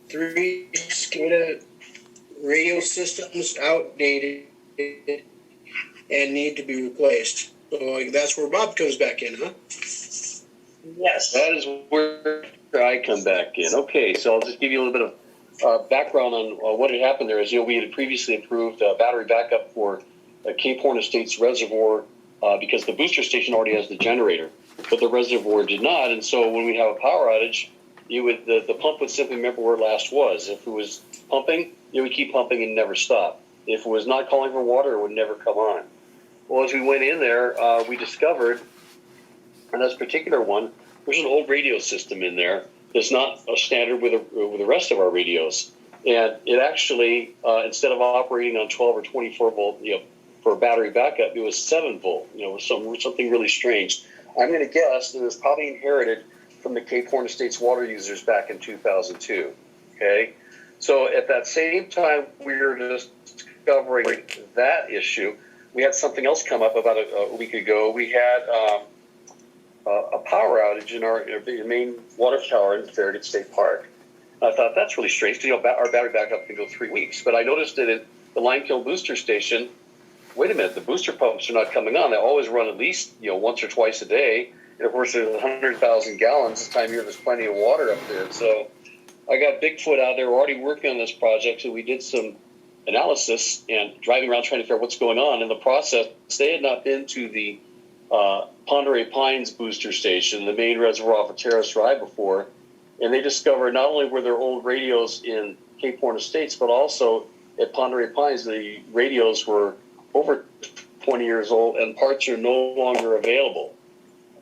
3 SCADA radio systems outdated and need to be replaced. So that's where Bob comes back in, huh? Yes. That is where I come back in. Okay, so I'll just give you a little bit of background on what had happened there. As you know, we had previously approved battery backup for Cape Horn Estates Reservoir because the booster station already has the generator, but the reservoir did not. And so when we have a power outage, the pump would simply remember where it last was. If it was pumping, it would keep pumping and never stop. If it was not calling for water, it would never come on. Well, as we went in there, we discovered, on this particular one, there's an old radio system in there that's not a standard with the rest of our radios. And it actually, instead of operating on 12 or 24 volt, for battery backup, it was 7 volt. Something really strange. I'm going to guess that it was probably inherited from the Cape Horn Estates water users back in 2002. Okay, so at that same time we were discovering that issue, we had something else come up about a week ago. We had a power outage in our main water tower in Farragut State Park. I thought that's really strange because our battery backup can go 3 weeks, but I noticed that at the Limekiln booster station, wait a minute, the booster pumps are not coming on. They always run at least once or twice a day. And of course, there's 100,000 gallons this time of year. There's plenty of water up there. So I got Bigfoot out there. We're already working on this project. So we did some analysis and driving around trying to figure out what's going on. In the process, they had not been to the Ponderay Pines booster station, the main reservoir off of Terrace Drive before. And they discovered not only were there old radios in Cape Horn Estates, but also at Ponderay Pines, the radios were over 20 years old and parts are no longer available.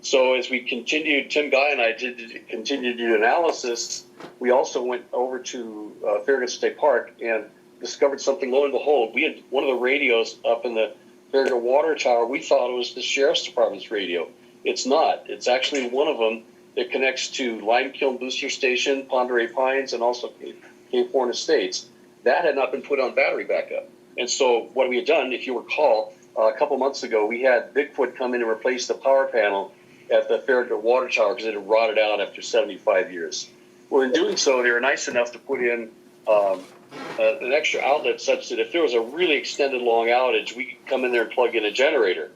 So as we continued, Tim Guy and I continued to do analysis, we also went over to Farragut State Park and discovered something. Lo and behold, we had one of the radios up in the Farragut water tower. We thought it was the Sheriff's Department's radio. It's not. It's actually one of them that connects to Limekiln Booster Station, Ponderay Pines, and also Cape Horn Estates. That had not been put on battery backup. And so what we had done, if you recall, a couple months ago, we had Bigfoot come in and replace the power panel at the Farragut water tower because it had rotted out after 75 years. Well, in doing so, they were nice enough to put in an extra outlet such that if there was a really extended long outage, we could come in there and plug in a generator.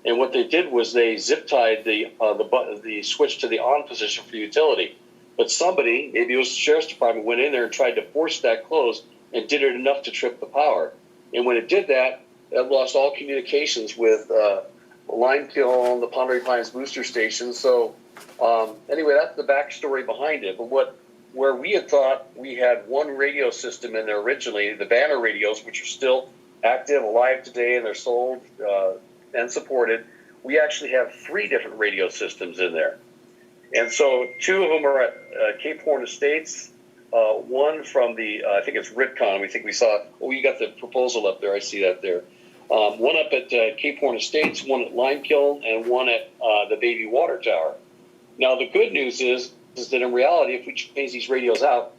And what they did was they zip tied the switch to the on position for utility. But somebody, maybe it was the Sheriff's Department, went in there and tried to force that closed and did it enough to trip the power. And when it did that, it lost all communications with Limekiln, the Ponderay Pines booster station. So anyway, that's the backstory behind it. But where we had thought we had one radio system in there originally, the Banner radios, which are still active, alive today, and they're sold and supported, we actually have 3 different radio systems in there. And so 2 of them are at Cape Horn Estates, one from the, I think it's Ritcon. We saw, you got the proposal up there. I see that there. One up at Cape Horn Estates, one at Limekiln, and one at the Baby Water Tower. Now, the good news is that in reality, if we change these radios out,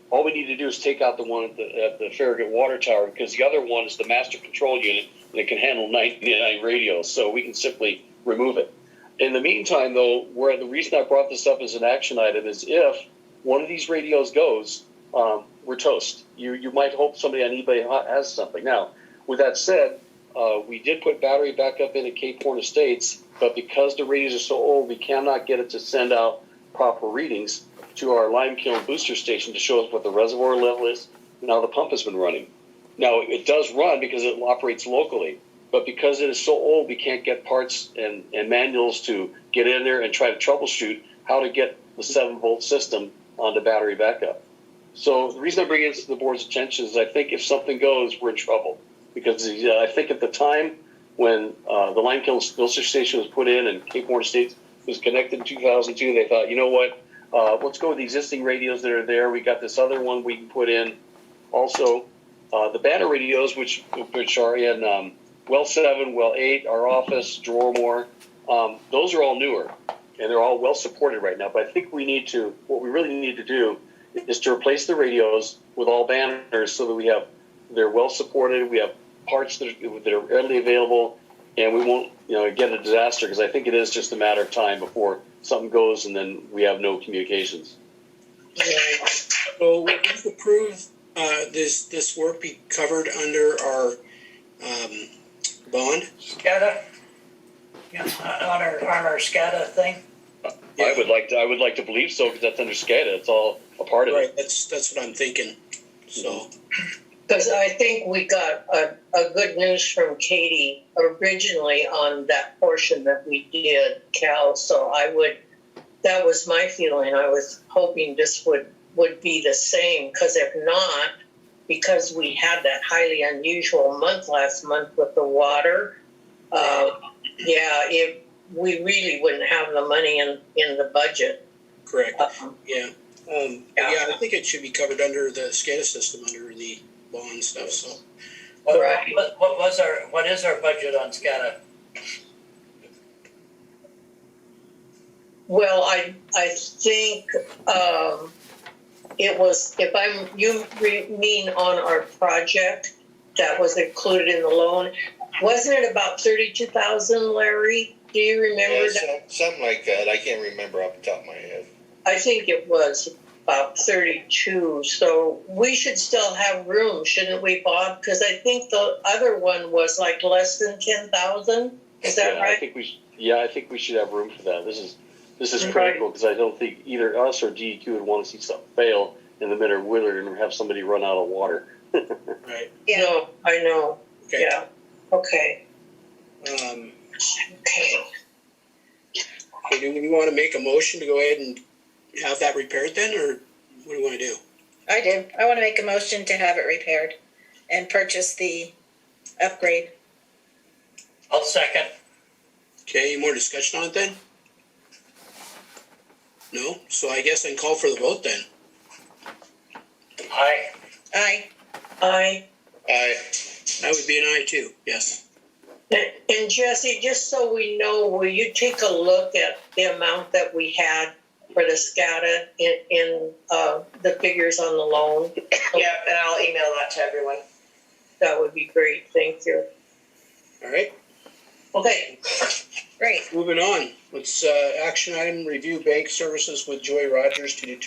all we need to do is take out the one at the Farragut Water Tower, because the other one is the master control unit, and it can handle 99 radios, so we can simply remove it. In the meantime, though, the reason I brought this up as an action item is if one of these radios goes, we're toast. You might hope somebody on eBay has something. Now, with that said, we did put battery backup in at Cape Horn Estates, but because the radios are so old, we cannot get it to send out proper readings to our Limekiln booster station to show us what the reservoir level is and how the pump has been running. Now, it does run because it operates locally, but because it is so old, we can't get parts and manuals to get in there and try to troubleshoot how to get the 7-volt system onto battery backup. So the reason I bring this to the board's attention is I think if something goes, we're in trouble. Because I think at the time when the Limekiln booster station was put in and Cape Horn Estates was connected in 2002, they thought, you know what, let's go with the existing radios that are there. We got this other one we can put in. Also, the Banner radios, which are in Well 7, Well 8, our office, Drormore, those are all newer, and they're all well supported right now. But I think what we really need to do is to replace the radios with all Banners so that they're well supported, we have parts that are readily available, and we won't get a disaster, because I think it is just a matter of time before something goes and then we have no communications. So we just approve this work be covered under our bond? SCADA? Yeah, on our SCADA thing? I would like to believe so, because that's under SCADA. It's all a part of it. Right, that's what I'm thinking. So, Because I think we got a good news from Katie originally on that portion that we did, Cal. So that was my feeling. I was hoping this would be the same, because if not, because we had that highly unusual month last month with the water, we really wouldn't have the money in the budget. correct. Yeah. I think it should be covered under the SCADA system, under the bond stuff. So, Right. What is our budget on SCADA? Well, I think it was, you mean on our project that was included in the loan, wasn't it about 32,000, Larry? Do you remember that? Something like that. I can't remember off the top of my head. I think it was about 32. So we should still have room, shouldn't we, Bob? Because I think the other one was like less than 10,000. Is that right? I think we should have room for that. This is Right. critical, because I don't think either us or DEQ would want to see something fail in the middle of winter and have somebody run out of water. right. Yeah. No, I know. Okay. Yeah. Okay. Okay, do we want to make a motion to go ahead and have that repaired then, or what do you want to do? I do. I want to make a motion to have it repaired and purchase the upgrade. I'll second. Okay, any more discussion on it then? No? So I guess I can call for the vote then. Aye. Aye. Aye. That would be an aye too, yes. And Jesse, just so we know, will you take a look at the amount that we had for the SCADA in the figures on the loan? Yeah, and I'll email that to everyone. That would be great. Thank you. All right, Okay. Great. moving on. Let's action item, review bank services with Joy Rogers to determine